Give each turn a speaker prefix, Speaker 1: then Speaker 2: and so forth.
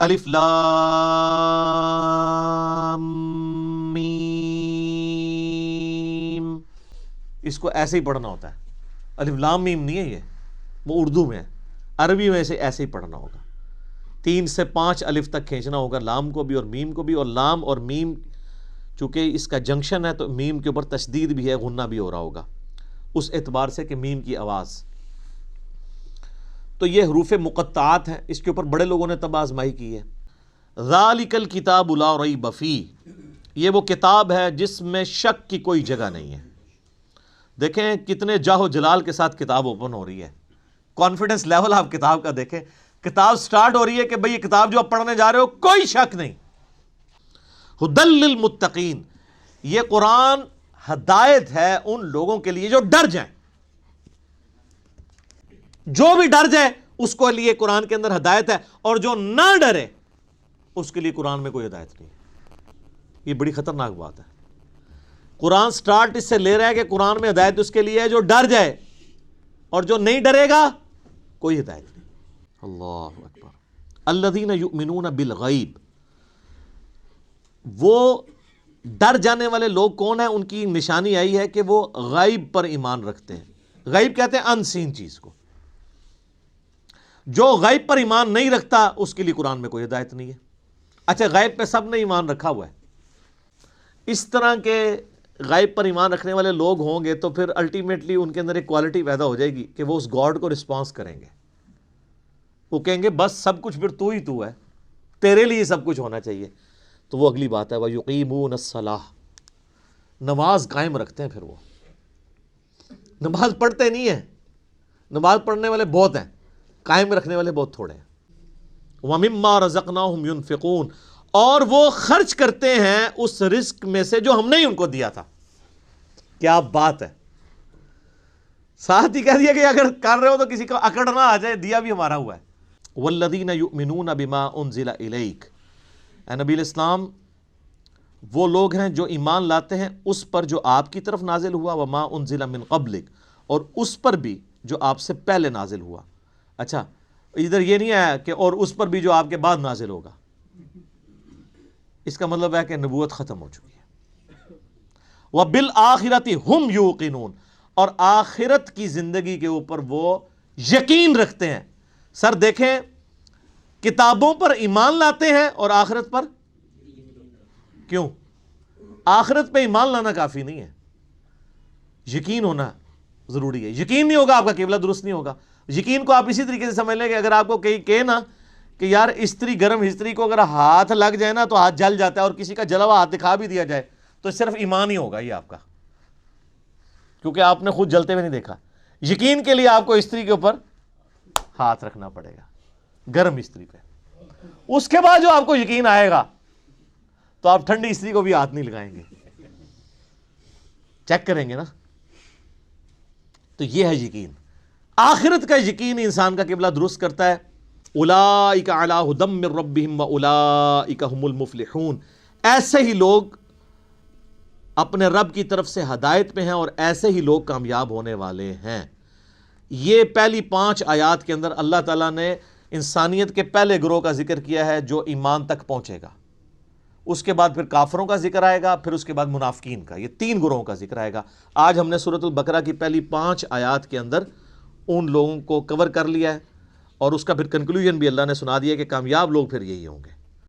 Speaker 1: الف لام میم، اس کو ایسے ہی پڑھنا ہوتا ہے. الف لام میم نہیں ہے، یہ وہ اردو میں ہے، عربی میں سے ایسے ہی پڑھنا ہوگا. 3 سے 5 الف تک کھینچنا ہوگا، لام کو بھی اور میم کو بھی. اور لام اور میم چونکہ اس کا جنکشن ہے تو میم کے اوپر تشدید بھی ہے، غنہ بھی ہو رہا ہوگا اس اعتبار سے کہ میم کی آواز. تو یہ حروف مقطعات ہیں، اس کے اوپر بڑے لوگوں نے تب آزمائی کی ہے. ذالک الکتاب لا ریب فیہ، یہ وہ کتاب ہے جس میں شک کی کوئی جگہ نہیں ہے. دیکھیں کتنے جاہ و جلال کے ساتھ کتاب اوپن ہو رہی ہے. کانفیڈنس لیول آپ کتاب کا دیکھیں. کتاب سٹارٹ ہو رہی ہے کہ بھئی یہ کتاب جو آپ پڑھنے جا رہے ہو کوئی شک نہیں. ھدی للمتقین، یہ قرآن ہدایت ہے ان لوگوں کے لیے جو ڈر جائیں. جو بھی ڈر جائے اس کو لیے قرآن کے اندر ہدایت ہے، اور جو نہ ڈرے اس کے لیے قرآن میں کوئی ہدایت نہیں. یہ بڑی خطرناک بات ہے. قرآن سٹارٹ اس سے لے رہا ہے کہ قرآن میں ہدایت اس کے لیے ہے جو ڈر جائے، اور جو نہیں ڈرے گا کوئی ہدایت نہیں. اللہ اکبر. الذین یؤمنون بالغیب، وہ ڈر جانے والے لوگ کون ہیں؟ ان کی نشانی آئی ہے کہ وہ غیب پر ایمان رکھتے ہیں. غیب کہتے ہیں ان سین چیز کو. جو غیب پر ایمان نہیں رکھتا اس کے لیے قرآن میں کوئی ہدایت نہیں ہے. اچھا غیب پہ سب نے ایمان رکھا ہوا ہے. اس طرح کے غیب پر ایمان رکھنے والے لوگ ہوں گے تو پھر الٹیمیٹلی ان کے اندر ایک کوالٹی پیدا ہو جائے گی کہ وہ اس گاڈ کو رسپانس کریں گے. وہ کہیں گے بس سب کچھ پھر تو ہی تو ہے، تیرے لیے سب کچھ ہونا چاہیے. تو وہ اگلی بات ہے وَيُقِيمُونَ الصَّلَاةَ، نماز قائم رکھتے ہیں. پھر وہ نماز پڑھتے نہیں ہیں. نماز پڑھنے والے بہت ہیں، قائم رکھنے والے بہت تھوڑے ہیں. وَمِمَّا رَزَقْنَاهُمْ يُنْفِقُونَ، اور وہ خرچ کرتے ہیں اس رزق میں سے جو ہم نے ان کو دیا تھا. کیا بات ہے. ساتھ ہی کہہ دیا کہ اگر کر رہے ہو تو کسی کو اکڑ نہ آ جائے، دیا بھی ہمارا ہوا ہے. وَالَّذِينَ يُؤْمِنُونَ بِمَا أُنزِلَ إِلَيْكَ، اے نبی الاسلام وہ لوگ ہیں جو ایمان لاتے ہیں اس پر جو آپ کی طرف نازل ہوا، وَمَا أُنزِلَ مِن قَبْلِكَ، اور اس پر بھی جو آپ سے پہلے نازل ہوا. اچھا ادھر یہ نہیں آیا کہ اور اس پر بھی جو آپ کے بعد نازل ہوگا. اس کا مطلب ہے کہ نبوت ختم ہو چکی ہے. وَبِالْآخِرَةِ هُمْ يُوقِنُونَ، اور آخرت کی زندگی کے اوپر وہ یقین رکھتے ہیں. سر دیکھیں کتابوں پر ایمان لاتے ہیں اور آخرت پر کیوں؟ آخرت پہ ایمان لانا کافی نہیں ہے، یقین ہونا ضروری ہے. یقین نہیں ہوگا آپ کا قبلہ درست نہیں ہوگا. یقین کو آپ اسی طریقے سے سمجھ لیں کہ اگر آپ کو کہیں نا کہ یار استری گرم استری کو اگر ہاتھ لگ جائے نا تو ہاتھ جل جاتا ہے، اور کسی کا جلا ہوا ہاتھ دکھا بھی دیا جائے تو صرف ایمان ہی ہوگا یہ آپ کا، کیونکہ آپ نے خود جلتے ہوئے نہیں دیکھا. یقین کے لیے آپ کو استری کے اوپر ہاتھ رکھنا پڑے گا، گرم استری پہ. اس کے بعد جو آپ کو یقین آئے گا تو آپ ٹھنڈی استری کو بھی ہاتھ نہیں لگائیں گے، چیک کریں گے نا. تو یہ ہے یقین. آخرت کا یقین انسان کا قبلہ درست کرتا ہے. اولئک علی ھدی من ربہم واولئک ھم المفلحون، ایسے ہی لوگ اپنے رب کی طرف سے ہدایت پہ ہیں اور ایسے ہی لوگ کامیاب ہونے والے ہیں. یہ پہلی 5 آیات کے اندر اللہ تعالیٰ نے انسانیت کے پہلے گروہ کا ذکر کیا ہے جو ایمان تک پہنچے گا. اس کے بعد پھر کافروں کا ذکر آئے گا، پھر اس کے بعد منافقین کا. یہ 3 گروہوں کا ذکر آئے گا. آج ہم نے سورۃ البقرہ کی پہلی 5 آیات کے اندر ان لوگوں کو کور کر لیا ہے، اور اس کا پھر کنکلوژن بھی اللہ نے سنا دیا کہ کامیاب لوگ پھر یہی ہوں گے.